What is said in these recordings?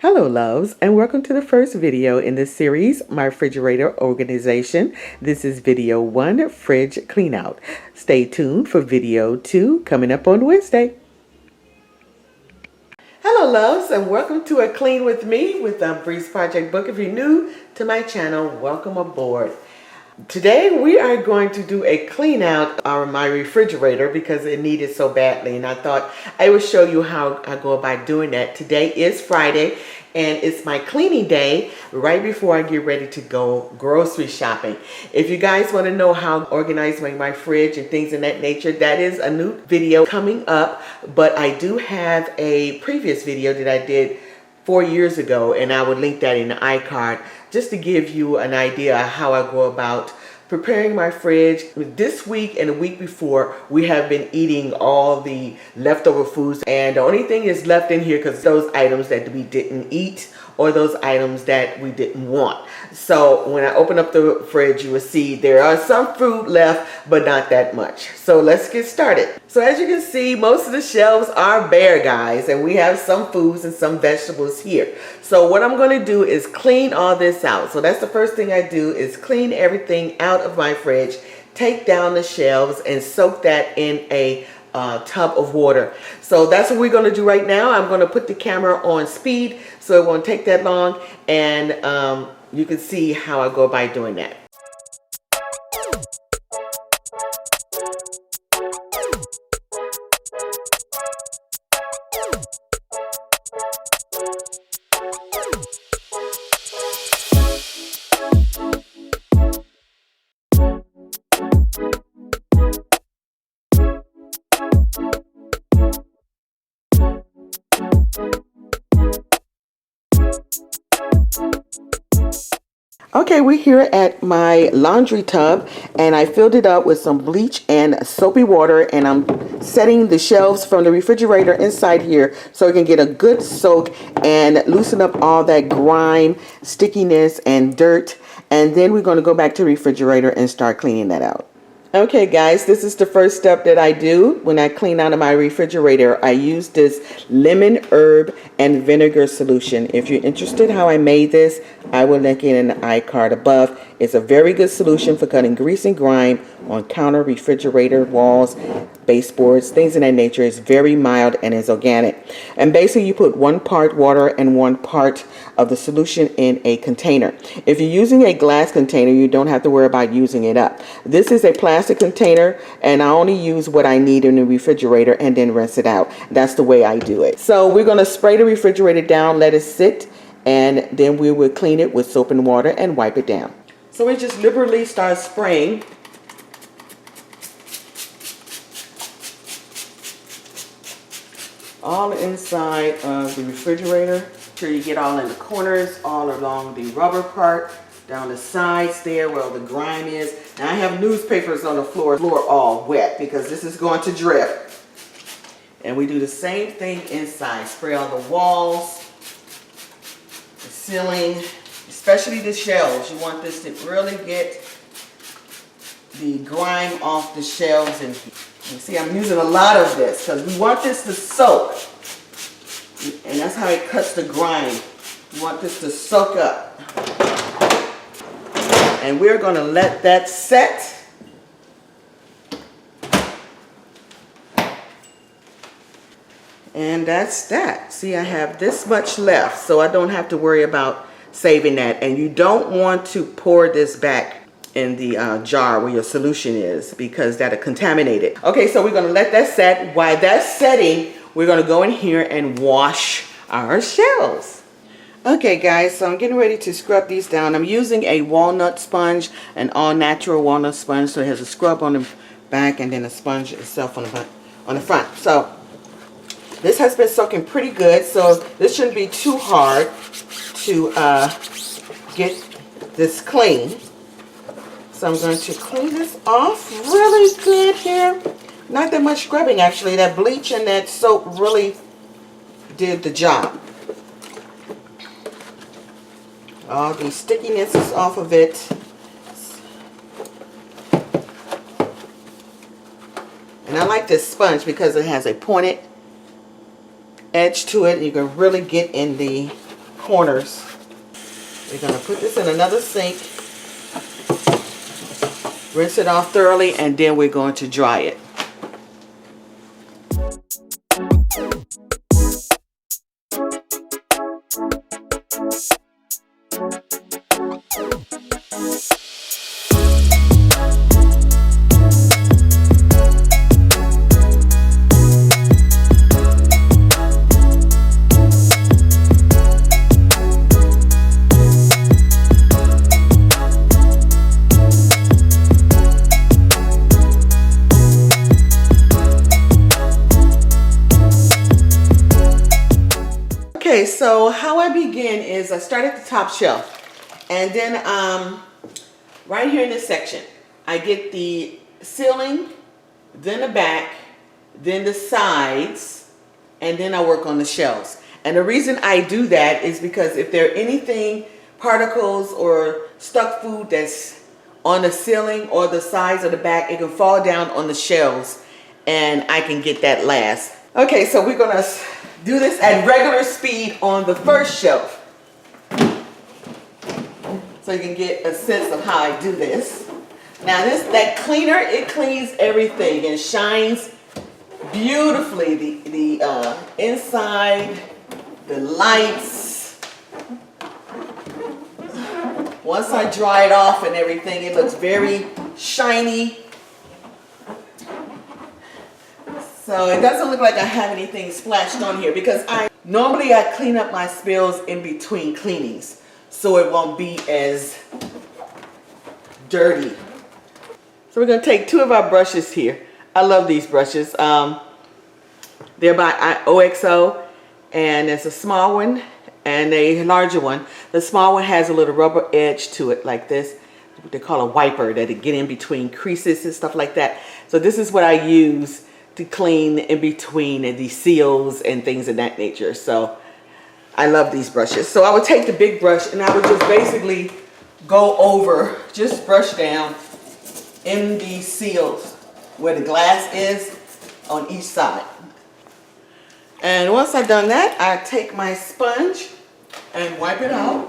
Hello loves, and welcome to the first video in this series, my refrigerator organization. This is video 1, fridge clean out. Stay tuned for video 2 coming up on Wednesday. Hello loves, and welcome to a clean with me with Breeze Project Book. If you're new to my channel, welcome aboard. Today we are going to do a clean out of my refrigerator because it needed so badly, and I thought I would show you how I go about doing that. Today is Friday and it's my cleaning day right before I get ready to go grocery shopping. If you guys want to know how organizing my fridge and things in that nature, that is a new video coming up, but I do have a previous video that I did 4 years ago, and I would link that in the iCard just to give you an idea of how I go about preparing my fridge. This week and the week before, we have been eating all the leftover foods, and the only thing is left in here because those items that we didn't eat or those items that we didn't want. So when I open up the fridge, you will see there are some food left, but not that much. So let's get started. So as you can see, most of the shelves are bare, guys, and we have some foods and some vegetables here. So what I'm going to do is clean all this out. So that's the first thing I do, is clean everything out of my fridge, take down the shelves, and soak that in a tub of water. So that's what we're going to do right now. I'm going to put the camera on speed so it won't take that long, and you can see how I go by doing that. Okay, we're here at my laundry tub, and I filled it up with some bleach and soapy water, and I'm setting the shelves from the refrigerator inside here so it can get a good soak and loosen up all that grime, stickiness, and dirt. And then we're going to go back to the refrigerator and start cleaning that out. Okay guys, this is the first step that I do when I clean out of my refrigerator. I use this lemon, herb, and vinegar solution. If you're interested how I made this, I will link it in the iCard above. It's a very good solution for cutting grease and grime on counter, refrigerator, walls, baseboards, things of that nature. It's very mild and it's organic. And basically you put 1 part water and 1 part of the solution in a container. If you're using a glass container, you don't have to worry about using it up. This is a plastic container, and I only use what I need in the refrigerator and then rinse it out. That's the way I do it. So we're going to spray the refrigerator down, let it sit, and then we will clean it with soap and water and wipe it down. So we just liberally start spraying. All inside of the refrigerator. Make sure you get all in the corners, all along the rubber part, down the sides there where the grime is. Now I have newspapers on the floor all wet because this is going to drip. And we do the same thing inside. Spray on the walls, the ceiling, especially the shelves. You want this to really get the grime off the shelves. And you see, I'm using a lot of this because we want this to soak. And that's how it cuts the grime. We want this to soak up. And we're going to let that set. And that's that. See, I have this much left, so I don't have to worry about saving that. And you don't want to pour this back in the jar where your solution is because that'll contaminate it. Okay, so we're going to let that set. While that's setting, we're going to go in here and wash our shelves. Okay guys, so I'm getting ready to scrub these down. I'm using a walnut sponge, an all-natural walnut sponge, so it has a scrub on the back and then a sponge itself on the front. So this has been soaking pretty good, so this shouldn't be too hard to get this clean. So I'm going to clean this off really good here. Not that much scrubbing actually. That bleach and that soap really did the job. All the stickiness is off of it. And I like this sponge because it has a pointed edge to it. You can really get in the corners. We're going to put this in another sink, rinse it off thoroughly, and then we're going to dry it. Okay, so how I begin is I start at the top shelf, and then right here in this section, I get the ceiling, then the back, then the sides, and then I work on the shelves. And the reason I do that is because if there are anything, particles or stuck food that's on the ceiling or the sides or the back, it can fall down on the shelves and I can get that last. Okay, so we're gonna do this at regular speed on the first shelf, so you can get a sense of how I do this. Now that cleaner, it cleans everything and shines beautifully. The inside, the lights. Once I dry it off and everything, it looks very shiny. So it doesn't look like I have anything splashed on here, because normally I clean up my spills in between cleanings so it won't be as dirty. So we're going to take 2 of our brushes here. I love these brushes. They're by OXO, and it's a small one and a larger one. The small one has a little rubber edge to it like this. What they call a wiper, that it get in between creases and stuff like that. So this is what I use to clean in between these seals and things of that nature. So I love these brushes. So I would take the big brush and I would just basically go over, just brush down in these seals where the glass is on each side. And once I've done that, I take my sponge and wipe it out.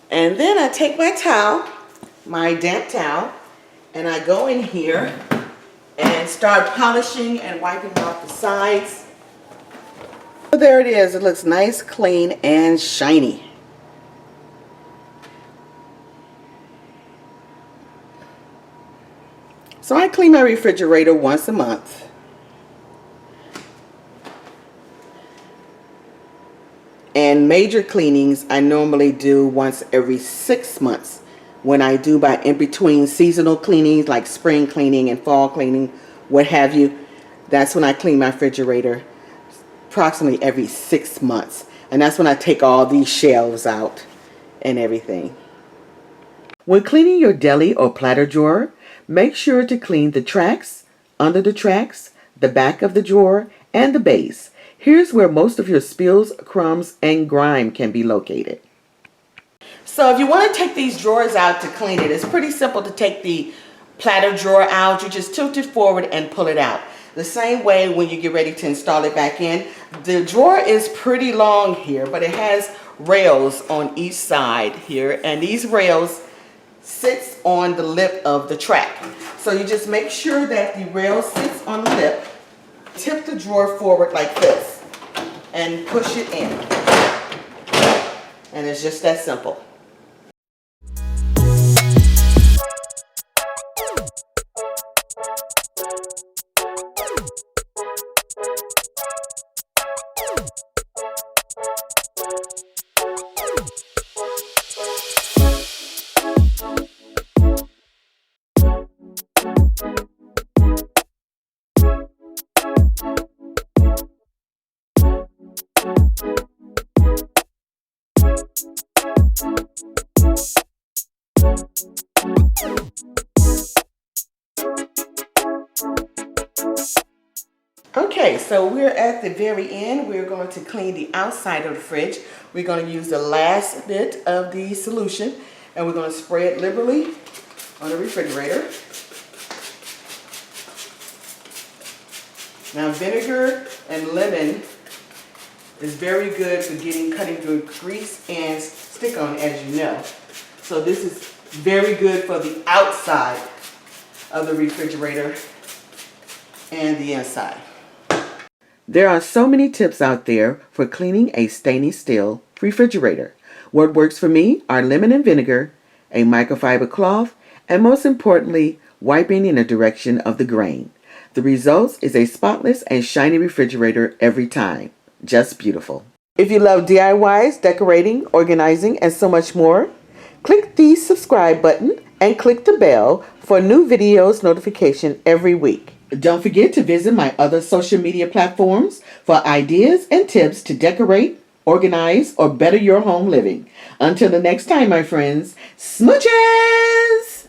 And then I take my towel, my damp towel, and I go in here and start polishing and wiping off the sides. So there it is. It looks nice, clean, and shiny. So I clean my refrigerator once a month. And major cleanings I normally do once every 6 months. When I do by in between seasonal cleanings like spring cleaning and fall cleaning, what have you, that's when I clean my refrigerator approximately every 6 months. And that's when I take all these shelves out and everything. When cleaning your deli or platter drawer, make sure to clean the tracks, under the tracks, the back of the drawer, and the base. Here's where most of your spills, crumbs, and grime can be located. So if you want to take these drawers out to clean it, it's pretty simple to take the platter drawer out. You just tilt it forward and pull it out. The same way when you get ready to install it back in. The drawer is pretty long here, but it has rails on each side here, and these rails sits on the lip of the track. So you just make sure that the rail sits on the lip. Tip the drawer forward like this and push it in. And it's just that simple. Okay, so we're at the very end. We're going to clean the outside of the fridge. We're going to use the last bit of the solution, and we're going to spray it liberally on the refrigerator. Now vinegar and lemon is very good for cutting through grease and stick-on, as you know. So this is very good for the outside of the refrigerator and the inside. There are so many tips out there for cleaning a stainless steel refrigerator. What works for me are lemon and vinegar, a microfiber cloth, and most importantly, wiping in the direction of the grain. The result is a spotless and shiny refrigerator every time. Just beautiful. If you love DIYs, decorating, organizing, and so much more, click the subscribe button and click the bell for new videos notification every week. Don't forget to visit my other social media platforms for ideas and tips to decorate, organize, or better your home living. Until the next time, my friends, smooches!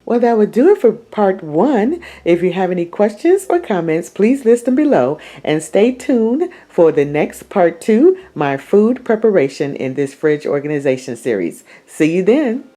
Well, that would do it for part 1. If you have any questions or comments, please list them below and stay tuned for the next part 2, my food preparation in this fridge organization series. See you then.